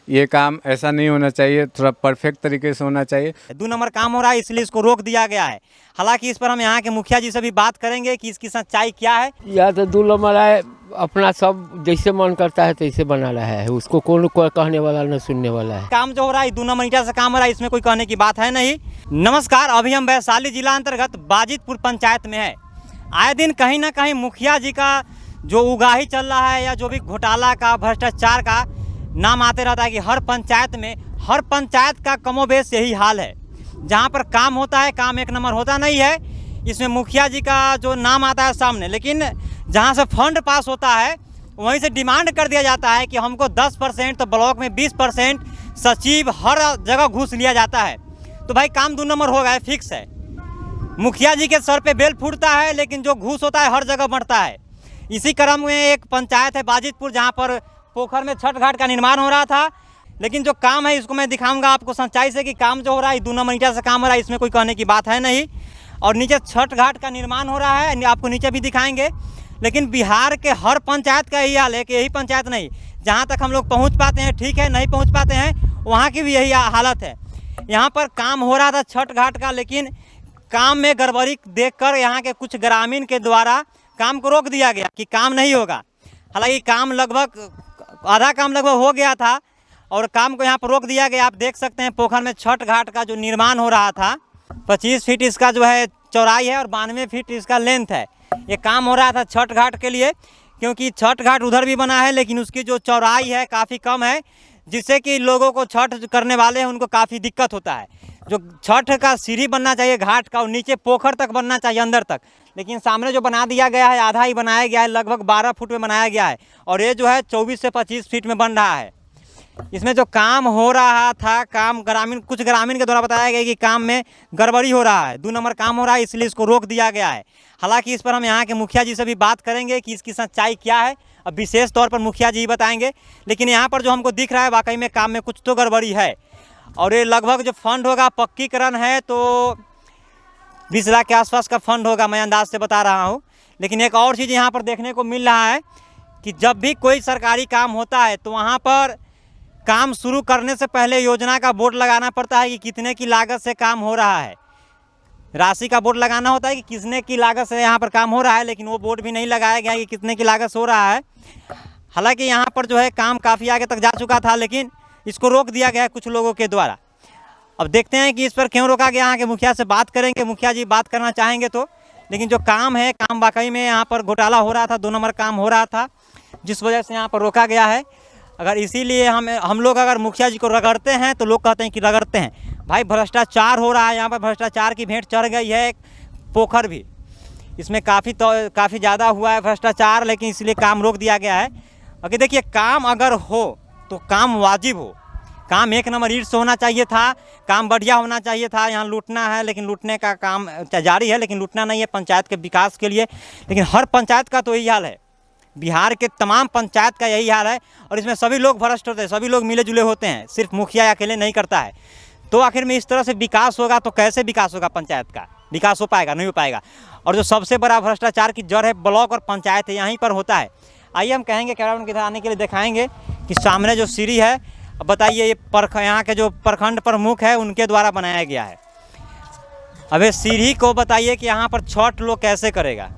ये काम ऐसा नहीं होना चाहिए, थोड़ा परफेक्ट तरीके से होना चाहिए। 2 नंबर काम हो रहा है इसलिए इसको रोक दिया गया है। हालांकि इस पर हम यहाँ के मुखिया जी से भी बात करेंगे कि इसकी सच्चाई क्या है। या तो 2 नंबर है, अपना सब जैसे मन करता है तैसे बना रहा है, उसको कौन कोई कहने वाला न सुनने वाला है। काम जो हो रहा है 2 नंबर ईंटा से काम हो रहा है, इसमें कोई कहने की बात है नहीं। नमस्कार, अभी हम वैशाली जिला अंतर्गत बाजितपुर पंचायत में है। आए दिन कहीं ना कहीं मुखिया जी का जो उगाही चल रहा है या जो भी घोटाला का, भ्रष्टाचार का नाम आते रहता है कि हर पंचायत का कमोबेश यही हाल है। जहाँ पर काम होता है, काम 1 नंबर होता नहीं है। इसमें मुखिया जी का जो नाम आता है सामने, लेकिन जहाँ से फंड पास होता है वहीं से डिमांड कर दिया जाता है कि हमको 10%, तो ब्लॉक में 20%, सचिव हर जगह घूस लिया जाता है। तो भाई काम 2 नंबर हो गया है, फिक्स है। मुखिया जी के सर पे बेल फूटता है, लेकिन जो घूस होता है हर जगह बढ़ता है। इसी क्रम में एक पंचायत है बाजितपुर, जहाँ पर पोखर में छठ घाट का निर्माण हो रहा था। लेकिन जो काम है इसको मैं दिखाऊंगा आपको सच्चाई से कि काम जो हो रहा है 2 नंबर ईंटा से काम हो रहा है, इसमें कोई कहने की बात है नहीं। और नीचे छठ घाट का निर्माण हो रहा है, आपको नीचे भी दिखाएंगे। लेकिन बिहार के हर पंचायत का यही हाल है कि यही पंचायत नहीं, जहाँ तक हम लोग पहुँच पाते हैं ठीक है, नहीं पहुँच पाते हैं वहाँ की भी यही हालत है। यहाँ पर काम हो रहा था छठ घाट का, लेकिन काम में गड़बड़ी देखकर यहाँ के कुछ ग्रामीण के द्वारा काम को रोक दिया गया कि काम नहीं होगा। हालांकि काम लगभग आधा काम लगभग हो गया था और काम को यहाँ पर रोक दिया गया। आप देख सकते हैं पोखर में छठ घाट का जो निर्माण हो रहा था, 25 फीट इसका जो है चौड़ाई है और 92 फीट इसका लेंथ है। ये काम हो रहा था छठ घाट के लिए, क्योंकि छठ घाट उधर भी बना है लेकिन उसकी जो चौड़ाई है काफ़ी कम है, जिससे कि लोगों को छठ करने वाले हैं उनको काफ़ी दिक्कत होता है। जो छठ का सीढ़ी बनना चाहिए घाट का, और नीचे पोखर तक बनना चाहिए अंदर तक, लेकिन सामने जो बना दिया गया है आधा ही बनाया गया है, लगभग 12 फुट में बनाया गया है। और ये जो है 24 से 25 फीट में बन रहा है। इसमें जो काम हो रहा था, काम कुछ ग्रामीण के द्वारा बताया गया कि काम में गड़बड़ी हो रहा है, 2 नंबर काम हो रहा है, इसलिए इसको रोक दिया गया है। हालांकि इस पर हम यहाँ के मुखिया जी से भी बात करेंगे कि इसकी सच्चाई क्या है। अब विशेष तौर पर मुखिया जी ही बताएंगे, लेकिन यहाँ पर जो हमको दिख रहा है वाकई में काम में कुछ तो गड़बड़ी है। और ये लगभग जो फंड होगा पक्कीकरण है तो 20 लाख के आसपास का फंड होगा, मैं अंदाज से बता रहा हूँ। लेकिन एक और चीज़ यहाँ पर देखने को मिल रहा है कि जब भी कोई सरकारी काम होता है तो वहाँ पर काम शुरू करने से पहले योजना का बोर्ड लगाना पड़ता है कि कितने की लागत से काम हो रहा है। राशि का बोर्ड लगाना होता है कि कितने की लागत से यहाँ पर काम हो रहा है, लेकिन वो बोर्ड भी नहीं लगाया गया कि कितने की लागत से हो रहा है। हालांकि यहाँ पर जो है काम काफ़ी आगे तक जा चुका था, लेकिन इसको रोक दिया गया है कुछ लोगों के द्वारा। अब देखते हैं कि इस पर क्यों रोका गया। यहाँ के मुखिया से बात करेंगे, मुखिया जी बात करना चाहेंगे तो। लेकिन जो काम है, काम वाकई में यहाँ पर घोटाला हो रहा था, 2 नंबर काम हो रहा था, जिस वजह से यहाँ पर रोका गया है। अगर इसीलिए हम लोग अगर मुखिया जी को रगड़ते हैं तो लोग कहते हैं कि रगड़ते हैं। भाई भ्रष्टाचार हो रहा है यहाँ पर, भ्रष्टाचार की भेंट चढ़ गई है। पोखर भी इसमें काफ़ी ज़्यादा हुआ है भ्रष्टाचार, लेकिन इसलिए काम रोक दिया गया है। अगर देखिए काम अगर हो तो काम वाजिब हो, काम 1 नंबर ईंट से होना चाहिए था, काम बढ़िया होना चाहिए था। यहाँ लूटना है, लेकिन लूटने का काम जारी है, लेकिन लूटना नहीं है पंचायत के विकास के लिए। लेकिन हर पंचायत का तो यही हाल है, बिहार के तमाम पंचायत का यही हाल है। और इसमें सभी लोग भ्रष्ट होते हैं, सभी लोग मिले जुले होते हैं, सिर्फ मुखिया अकेले नहीं करता है। तो आखिर में इस तरह से विकास होगा तो कैसे विकास होगा? पंचायत का विकास हो पाएगा? नहीं हो पाएगा। और जो सबसे बड़ा भ्रष्टाचार की जड़ है ब्लॉक और पंचायत है, यहीं पर होता है। आइए हम कहेंगे कैमरामैन के इधर आने के लिए दिखाएंगे कि सामने जो सीढ़ी है, बताइए ये यहाँ के जो प्रखंड प्रमुख है उनके द्वारा बनाया गया है। अब इस सीढ़ी को बताइए कि यहाँ पर छठ लोग कैसे करेगा।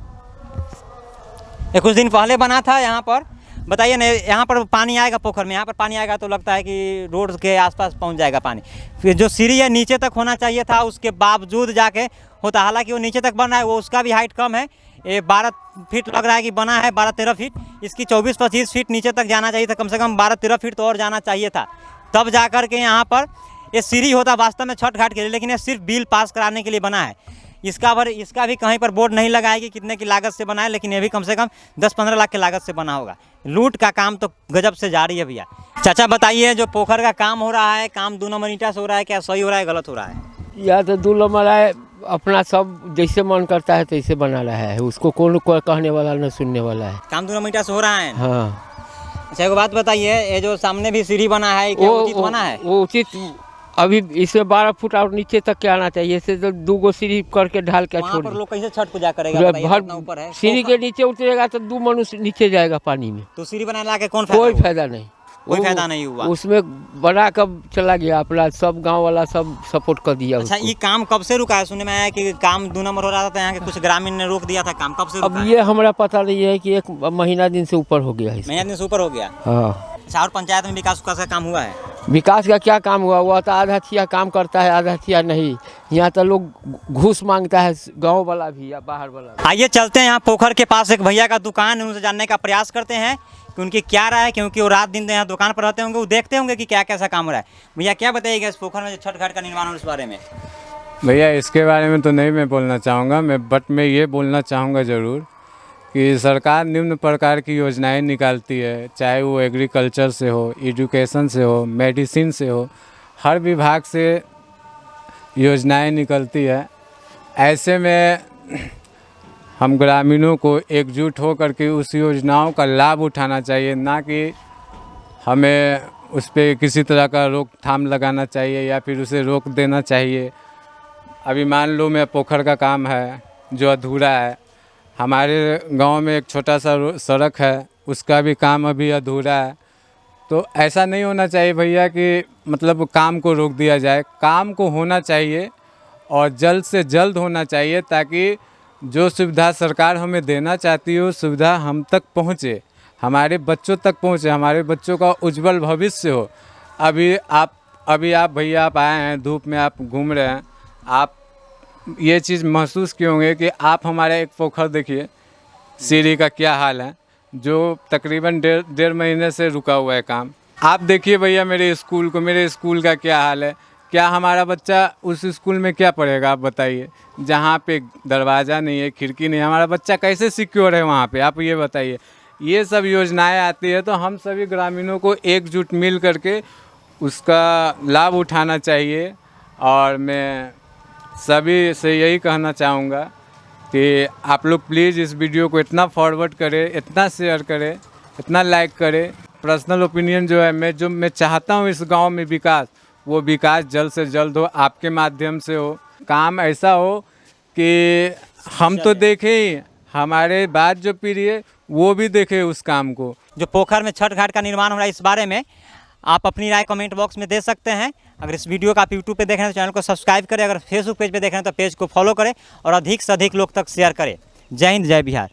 ये कुछ दिन पहले बना था यहाँ पर, बताइए ना, यहाँ पर पानी आएगा पोखर में, यहाँ पर पानी आएगा तो लगता है कि रोड के आसपास पहुँच जाएगा पानी। फिर जो सीढ़ी है नीचे तक होना चाहिए था, उसके बावजूद जाके होता। हालांकि वो नीचे तक बन रहा है, वो उसका भी हाइट कम है। ये 12 फीट लग रहा है कि बना है, 12-13 फीट। इसकी 24-25 फीट नीचे तक जाना चाहिए था, कम से कम 12-13 फीट तो और जाना चाहिए था, तब जा कर के यहाँ पर ये सीढ़ी होता वास्तव में छठ घाट के लिए। लेकिन ये सिर्फ बिल पास कराने के लिए बना है। इसका भी कहीं पर बोर्ड नहीं लगाया कि कितने की लागत से बना है, लेकिन ये भी कम से कम 10-15 लाख की लागत से बना होगा। लूट का काम तो गजब से जारी है भैया। चाचा बताइए, जो पोखर का काम हो रहा है, काम 2 नंबर ईंटा से हो रहा है, क्या सही हो रहा है, गलत हो रहा है? या तो 2 नंबर है, अपना सब जैसे मन करता है तैसे बना रहा है, उसको कौन कोई कहने वाला न सुनने वाला है। काम 2 नंबर ईंटा से हो रहा है। हाँ। अच्छा एक बात बताइए, ये जो सामने भी सीढ़ी बना है, क्या उचित बना है? वो उचित, अभी इसमें 12 फुट और नीचे तक के आना चाहिए। ऐसे तो 2 सीढ़ी करके ढाल के छोड़, लोग कैसे छठ पूजा करेगा? ऊपर है, सीढ़ी के नीचे उतरेगा तो 2 मनुष्य नीचे जाएगा पानी में, तो सीढ़ी बना के कोई फायदा नहीं। कोई वो- फायदा नहीं हुआ। उसमें बना कब चला गया अपना, सब गांव वाला सब सपोर्ट कर दिया अच्छा, उसको। ये काम कब से रुका है? सुनने में आया कि काम 2 नंबर हो रहा था, यहाँ के कुछ ग्रामीण ने रोक दिया था काम, कब से अब रुका है? ये हमारा पता नहीं है कि 1 महीना दिन से ऊपर हो गया है इसको। महीना दिन से ऊपर हो गया। हाँ, अच्छा, और पंचायत में विकास का काम हुआ है? विकास का क्या काम हुआ? वो तो आधा थिया काम करता है, आधा थिया नहीं। यहाँ तो लोग घूस मांगता है, गांव वाला भी या बाहर वाला भी। आइए चलते हैं, यहाँ पोखर के पास एक भैया का दुकान है, उनसे जानने का प्रयास करते हैं कि उनकी क्या राय है, क्योंकि वो रात दिन यहाँ दुकान पर रहते होंगे, वो देखते होंगे कि क्या कैसा काम हो रहा है। भैया क्या बताइएगा इस पोखर में जो छठ घाट का निर्माण हो, इस बारे में? भैया इसके बारे में तो नहीं मैं बोलना चाहूँगा, मैं ये बोलना चाहूँगा ज़रूर कि सरकार निम्न प्रकार की योजनाएं निकालती है, चाहे वो एग्रीकल्चर से हो, एजुकेशन से हो, मेडिसिन से हो, हर विभाग से योजनाएं निकलती है। ऐसे में हम ग्रामीणों को एकजुट हो करके उस योजनाओं का लाभ उठाना चाहिए, ना कि हमें उस पर किसी तरह का रोकथाम लगाना चाहिए या फिर उसे रोक देना चाहिए। अभी मान लो मैं पोखर का काम है जो अधूरा है, हमारे गांव में एक छोटा सा सड़क है, उसका भी काम अभी अधूरा है। तो ऐसा नहीं होना चाहिए भैया कि मतलब काम को रोक दिया जाए। काम को होना चाहिए और जल्द से जल्द होना चाहिए, ताकि जो सुविधा सरकार हमें देना चाहती है वो सुविधा हम तक पहुँचे, हमारे बच्चों तक पहुँचे, हमारे बच्चों का उज्जवल भविष्य हो। अभी आप भैया आप आए हैं, धूप में आप घूम रहे हैं, आप ये चीज़ महसूस किए होंगे कि आप हमारे एक पोखर देखिए, सीढ़ी का क्या हाल है, जो तकरीबन डेढ़ महीने से रुका हुआ है काम। आप देखिए भैया मेरे स्कूल का क्या हाल है। क्या हमारा बच्चा उस स्कूल में क्या पढ़ेगा, आप बताइए? जहाँ पे दरवाज़ा नहीं है, खिड़की नहीं है, हमारा बच्चा कैसे सिक्योर है वहाँ पे, आप ये बताइए। ये सब योजनाएं आती है तो हम सभी ग्रामीणों को एकजुट मिल करके उसका लाभ उठाना चाहिए। और मैं सभी से यही कहना चाहूँगा कि आप लोग प्लीज़ इस वीडियो को इतना फॉरवर्ड करें, इतना शेयर करें, इतना लाइक करें। पर्सनल ओपिनियन जो है, मैं चाहता हूँ इस गांव में विकास, वो विकास जल्द से जल्द हो, आपके माध्यम से हो। काम ऐसा हो कि हम तो देखें ही, हमारे बाद जो पीढ़ी है वो भी देखे उस काम को। जो पोखर में छठ घाट का निर्माण हो रहा है, इस बारे में आप अपनी राय कमेंट बॉक्स में दे सकते हैं। अगर इस वीडियो का आप यूट्यूब पे देख रहे हैं तो चैनल को सब्सक्राइब करें, अगर फेसबुक पेज पे देख रहे हैं तो पेज को फॉलो करें और अधिक से अधिक लोग तक शेयर करें। जय हिंद, जय बिहार।